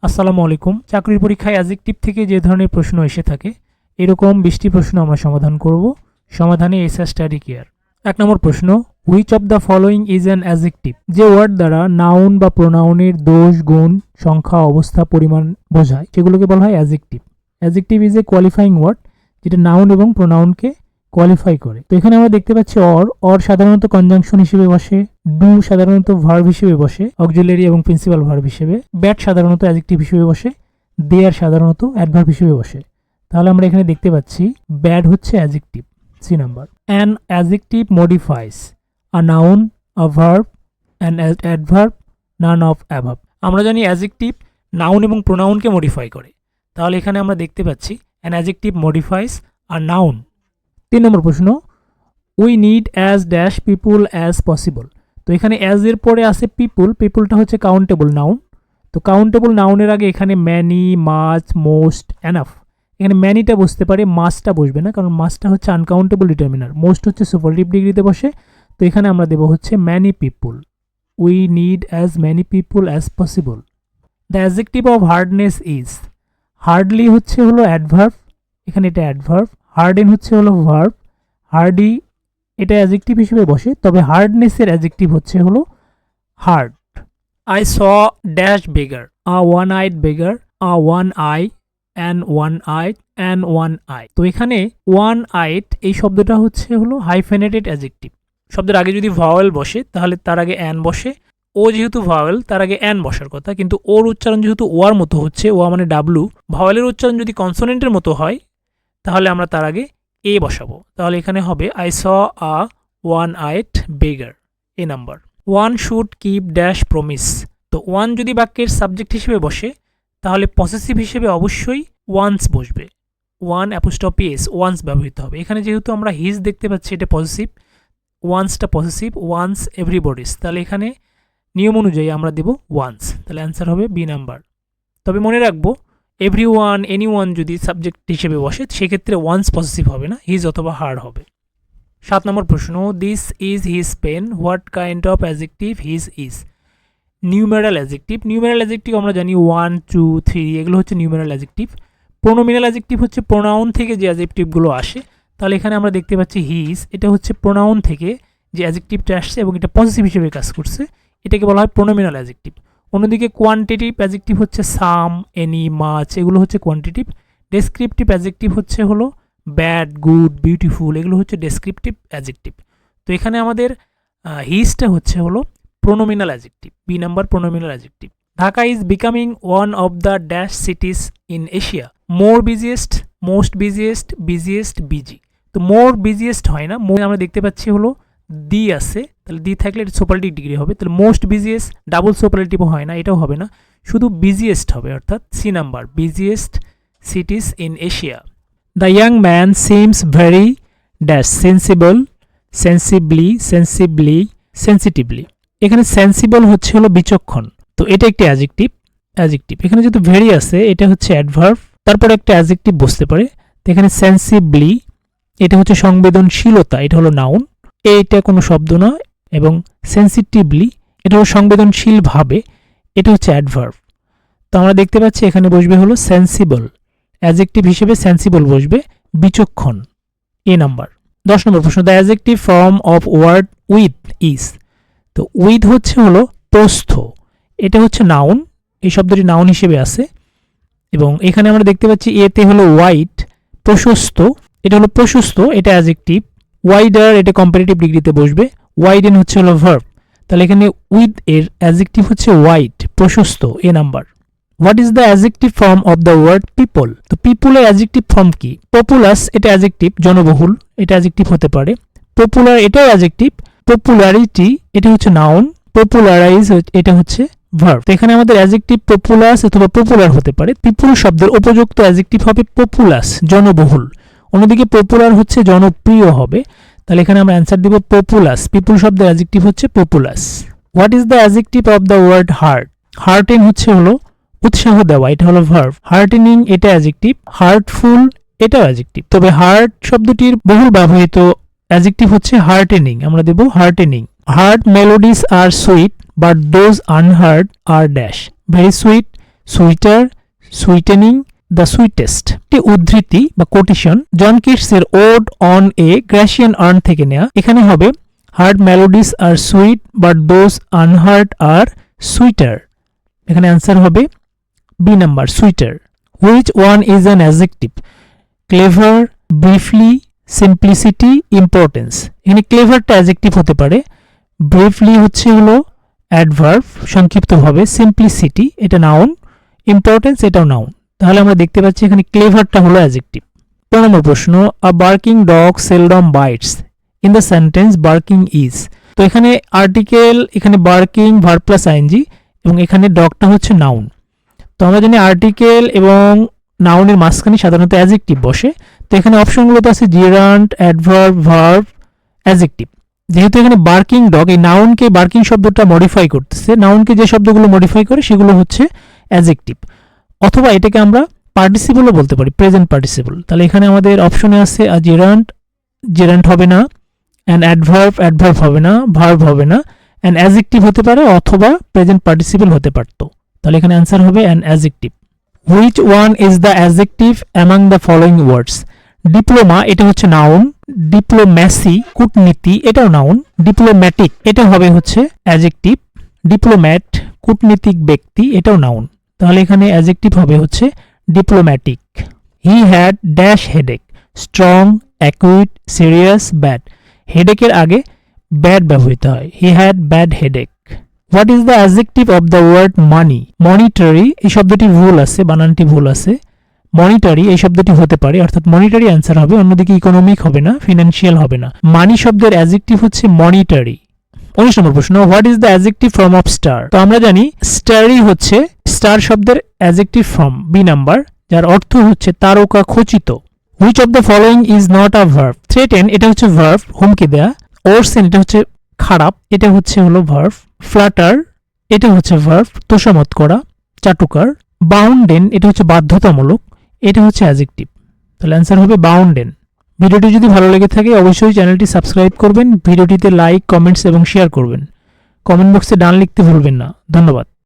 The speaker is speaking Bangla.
আসসালামু আলাইকুম। চাকরির পরীক্ষায় অ্যাডজেক্টিভ থেকে যে ধরনের প্রশ্ন এসে থাকে এরকম 20টি প্রশ্ন আমরা সমাধান করব। সমাধানে এসা স্টাডি কেয়ার। 1 নম্বর প্রশ্ন, which of the following is an adjective? যে ওয়ার্ড দ্বারা নাউন বা প্রোনাউনের দোষ, গুণ, সংখ্যা, অবস্থা, পরিমাণ বোঝায় সেগুলোকে বলা হয় adjective. Adjective is a qualifying word, যেটা নাউন এবং প্রোনাউনকে কোয়ালিফাই করে। তো এখানে আমরা দেখতে পাচ্ছি অর সাধারণত কনজাংশন হিসেবে বসে, ডু সাধারণত ভার্ব হিসেবে বসে, অক্সিলারি এবং প্রিন্সিপাল ভার্ব হিসেবে, ব্যাট সাধারণত অ্যাডজেক্টিভ হিসেবে বসে, দেয়ার সাধারণত অ্যাডভার্ব হিসেবে বসে। তাহলে আমরা এখানে দেখতে পাচ্ছি ব্যাড হচ্ছে adjective, C number. An adjective modifies a noun, a verb, an adverb, none of above. আমরা জানি অ্যাডজেক্টিভ নাউন এবং প্রোনাউনকে মডিফাই করে, তাহলে এখানে আমরা দেখতে পাচ্ছি an adjective modifies a noun. 3 নম্বর প্রশ্ন, we need as dash people as possible. তো এখানে অ্যাজ এর পরে আছে পিপুল, পিপুলটা হচ্ছে কাউন্টেবল নাউন। তো কাউন্টেবল নাউনের আগে এখানে ম্যানি, মাচ, মোস্ট, এনাফ। এখানে ম্যানিটা বসতে পারে, মাচটা বসবে না, কারণ মাচটা হচ্ছে আনকাউন্টেবল ডিটারমিনার, মোস্ট হচ্ছে সুপারলেটিভ ডিগ্রিতে বসে। তো এখানে আমরা দেবো হচ্ছে many people. We need as many people as possible. The adjective of hardness is, hardly হচ্ছে হলো অ্যাডভার্ব, এখানে এটা অ্যাডভার্ব। হার্ডেন হচ্ছে হলো ভার্ব। হার্ডি এটা অ্যাডজেক্টিভ হিসেবে বসে, তবে হার্ডনেসের অ্যাডজেক্টিভ হচ্ছে হলো hard. I saw dash বেগার, a one eyed বেগার, a one I, an one eyed, an one I. তো এখানে ওয়ান আইড এই শব্দটা হচ্ছে হলো হাইফেনেটেড অ্যাডজেক্টিভ। শব্দের আগে যদি ভাওয়েল বসে তাহলে তার আগে অ্যান বসে। ও যেহেতু ভাওয়েল তার আগে অ্যান বসার কথা, কিন্তু ওর উচ্চারণ যেহেতু ওয়ার মতো হচ্ছে, ওয়া মানে ডাব্লু, ভাওয়েলের উচ্চারণ যদি কনসোনেন্টের মতো হয় তাহলে আমরা তার আগে এ বসাবো। তাহলে এখানে হবে I saw a one eyed বেগার, A number. One should keep dash promise. তো ওয়ান যদি বাক্যের সাবজেক্ট হিসেবে বসে তাহলে পসেসিভ হিসেবে অবশ্যই ওয়ান্স বসবে। ওয়ান অ্যাপোস্ট্রফি এস, ওয়ান্স ব্যবহৃত হবে। এখানে যেহেতু আমরা হিজ দেখতে পাচ্ছি এটা পসেসিভ, ওয়ান্সটা পসেসিভ, ওয়ান্স এভরিবডিস, তাহলে এখানে নিয়ম অনুযায়ী আমরা দেব ওয়ান্স। তাহলে অ্যান্সার হবে বি নাম্বার। তবে মনে রাখবো এভরি ওয়ান, এনি ওয়ান যদি সাবজেক্ট হিসেবে বসে সেক্ষেত্রে ওয়ান্স পসেসিভ হবে না, হিজ অথবা হার্ড হবে। 7 নম্বর প্রশ্ন, this is his pen, what kind of adjective his is? Numeral adjective. Numeral adjective আমরা জানি 1, 2, 3 এগুলো হচ্ছে নিউমেরাল অ্যাডজেক্টিভ। প্রোনোমিনাল অ্যাডজেক্টিভ হচ্ছে প্রোনাউন থেকে যে অ্যাডজেক্টিভগুলো আসে। তাহলে এখানে আমরা দেখতে পাচ্ছি হিজ, এটা হচ্ছে প্রোনাউন থেকে যে অ্যাডজেক্টিভটা আসছে এবং এটা পজিটিভ হিসেবে কাজ করছে, এটাকে বলা হয় প্রোনোমিনাল অ্যাডজেক্টিভ। অন্যদিকে কোয়ান্টিটিভ অ্যাডজেক্টিভ হচ্ছে সাম, এনি, মাচ, এগুলো হচ্ছে কোয়ান্টিটিভ। ডেসক্রিপটিভ অ্যাডজেক্টিভ হচ্ছে হলো ব্যাড, গুড, বিউটিফুল, এগুলো হচ্ছে ডেসক্রিপটিভ অ্যাডজেক্টিভ। তো এখানে আমাদের হিজটা হচ্ছে হলো pronominal adjective, B number pronominal adjective. Dhaka is becoming one of the dash cities in Asia, more busiest, most busiest, busiest, busy. তো মোর বিজিয়েস্ট হয় না, মোর আমরা দেখতে পাচ্ছি হলো দি আছে, তাহলে দি থাকলে এটা সুপারলেটিভ ডিগ্রি হবে। তাহলে মোস্ট বিজিয়েস্ট ডাবল সুপারলেটিভও হয় না, এটাও হবে না, শুধু বিজিয়েস্ট হবে, অর্থাৎ C number, biggest cities in Asia. The young man seems very dash sensible, sensibly, sensibly, sensitively. এখানে সেন্সিবল হচ্ছে হলো বিচক্ষণ, তো এটা একটি অ্যাডজেক্টিভ। অ্যাডজেক্টিভ এখানে যেহেতু ভেরি আছে এটা হচ্ছে অ্যাডভার্ব, তারপরে একটা অ্যাডজেক্টিভ বসতে পারে। তো এখানে সেন্সিবলি এটা হচ্ছে সংবেদনশীলতা, এটা হলো নাউন, এইটা কোনো শব্দ না। এবং সেন্সিটিভলি এটা হলো সংবেদনশীলভাবে, এটা হচ্ছে অ্যাডভার্ব। তো আমরা দেখতে পাচ্ছি এখানে বসবে হলো সেন্সিবল, অ্যাডজেক্টিভ হিসেবে সেন্সিবল বসবে, বিচক্ষণ, এ নাম্বার। 10 নম্বর প্রশ্ন, the adjective form of word with is. তো উইথ হচ্ছে হলো প্রস্থ, এটা হচ্ছে নাউন, এই শব্দটি নাউন হিসেবে আছে। এবং এখানে আমরা দেখতে পাচ্ছি এতে হলো ওয়াইড, প্রশস্ত, এটা হলো প্রশস্ত, এটা অ্যাডজেক্টিভ। ওয়াইডার এটা কম্পারেটিভ ডিগ্রিতে বসবে, ওয়াইডেন হচ্ছে হলো ভার্ব। তাহলে এখানে উইথ এর অ্যাডজেক্টিভ হচ্ছে ওয়াইড, প্রশস্ত, A number. What is the adjective form of the word people? তো পিপুলের অ্যাডজেক্টিভ ফর্ম কি? পপুলাস এটা অ্যাডজেক্টিভ, জনবহুল, এটা অ্যাডজেক্টিভ হতে পারে। পপুলার এটাও অ্যাডজেক্টিভ। পপুলারিটি এটা হচ্ছে নাউন। পপুলারাইজ এটা হচ্ছে ভার্ব। তো এখানে আমাদের অ্যাডজেক্টিভ পপুলাস অথবা পপুলার হতে পারে। পিপুল শব্দের উপযুক্ত অ্যাডজেক্টিভ হবে পপুলাস, জনবহুল। অন্যদিকে পপুলার হচ্ছে জনপ্রিয় হবে। তাহলে এখানে আমরা অ্যান্সার দিব পপুলাস, পিপুল শব্দের অ্যাডজেক্টিভ হচ্ছে populous. What is the adjective of the word heart? Hearten হচ্ছে হলো উৎসাহ দেওয়া, এটা হলো ভার্ব। হার্টেনিং এটা অ্যাডজেক্টিভ। হার্টফুল এটাও অ্যাডজেক্টিভ। তবে হার্ট শব্দটির বহুল ব্যবহৃত অ্যাডজেক্টিভ হচ্ছে হার্টেনিং, আমরা দেব heartening. Heard melodies are sweet but those unheard are dash, very sweet, sweeter, sweetening, the sweetest. একটি উদ্ধৃতি বা কোটেশন জন কিটসের ode on a Grecian urn থেকে নেওয়া। এখানে হবে heard মেলোডিস are sweet but those unheard are sweeter. এখানে অ্যান্সার হবে B number, sweeter. Which one is an adjective? Clever, briefly, simplicity, importance. এখানে ক্লেভারটা অ্যাডজেক্টিভ হতে পারে, ব্রিফলি হলো অ্যাডভার্ব সংক্ষিপ্তভাবে, সিম্পলিসিটি এটা নাউন, ইম্পর্টেন্স এটাও নাউন। তাহলে আমরা দেখতে পাচ্ছি এখানে ক্লেভারটা হলো অ্যাডজেক্টিভ। 15 নম্বর প্রশ্ন, আ barking dog seldom bites in the sentence barking is. তো এখানে আর্টিকেল, এখানে বার্কিং ভার্ব প্লাস আইএনজি এবং এখানে ডগটা হচ্ছে নাউন। তো আমরা জানি আর্টিকেল এবং নাউনের মাঝখানে সাধারণত অ্যাডজেক্টিভ বসে। তো এখানে অপশনগুলোতে আছে জিরান্ট, অ্যাডভার্ব, ভার্ব, অ্যাডজেক্টিভ। যেহেতু এখানে বার্কিং ডগ, এই নাউনকে বার্কিং শব্দটা মডিফাই করতেছে, নাউনকে যে শব্দগুলো মডিফাই করে সেগুলো হচ্ছে অ্যাডজেক্টিভ। অথবা এটাকে আমরা পার্টিসিপলও বলতে পারি, প্রেজেন্ট পার্টিসিপল। তাহলে এখানে আমাদের অপশনে আছে আ জিরান্ট, জিরান্ট হবে না, অ্যান অ্যাডভার্ব, অ্যাডভার্ব হবে না, ভার্ব হবে না, অ্যান অ্যাডজেক্টিভ হতে পারে অথবা প্রেজেন্ট পার্টিসিপল হতে পারতো। তাহলে এখানে অ্যান্সার হবে an adjective. Which one is the adjective among the following words? Diploma এটা হচ্ছে নাউন, ডিপ্লোম্যাসি কূটনীতি এটাও নাউন, ডিপ্লোম্যাটিক এটা হবে হচ্ছে অ্যাডজেক্টিভ, ডিপ্লোম্যাট কূটনীতিক ব্যক্তি এটাও নাউন। তাহলে এখানে অ্যাডজেক্টিভ হবে হচ্ছে diplomatic. He had dash headache, strong, acute, serious, bad. হেডেকের আগে ব্যাড ব্যবহৃত হয়, he had bad headache. What is the adjective of the word money? Monetary এই শব্দটি ভুল আছে, বানানটি ভুল আছে, মনিটারি এই শব্দটি হতে পারে, অর্থাৎ মনিটারি অ্যান্সার হবে, অন্যদিকে ইকোনমিক হবে না, ফিনান্সিয়াল হবে না। মানি শব্দের অ্যাডজেক্টিভ হচ্ছে মনিটারি। 19 নম্বর প্রশ্ন, what is the adjective form of star? তো আমরা জানি স্টারই হচ্ছে স্টার শব্দের অ্যাডজেক্টিভ ফর্ম, বি নাম্বার, যার অর্থ হচ্ছে তারকা খচিত। Which of the following is not a verb? Threaten এটা হচ্ছে ভার্ব, হুমকি দেয়া। ওরসেন এটা হচ্ছে খারাপ, এটা হলো ভার্ব। ফ্ল্যাটার এটা হচ্ছে ভার্ব, তোষামত করা, চাটুকার। বাউন্ডেন এটা হচ্ছে বাধ্যতামূলক, এটা হচ্ছে অ্যাডজেক্টিভ। তাহলে অ্যান্সার হবে বাউন্ডেন। ভিডিওটি যদি ভালো লেগে থাকে অবশ্যই চ্যানেলটি সাবস্ক্রাইব করবেন, ভিডিওটিতে লাইক, কমেন্টস এবং শেয়ার করবেন। কমেন্ট বক্সে ডান লিখতে ভুলবেন না। ধন্যবাদ।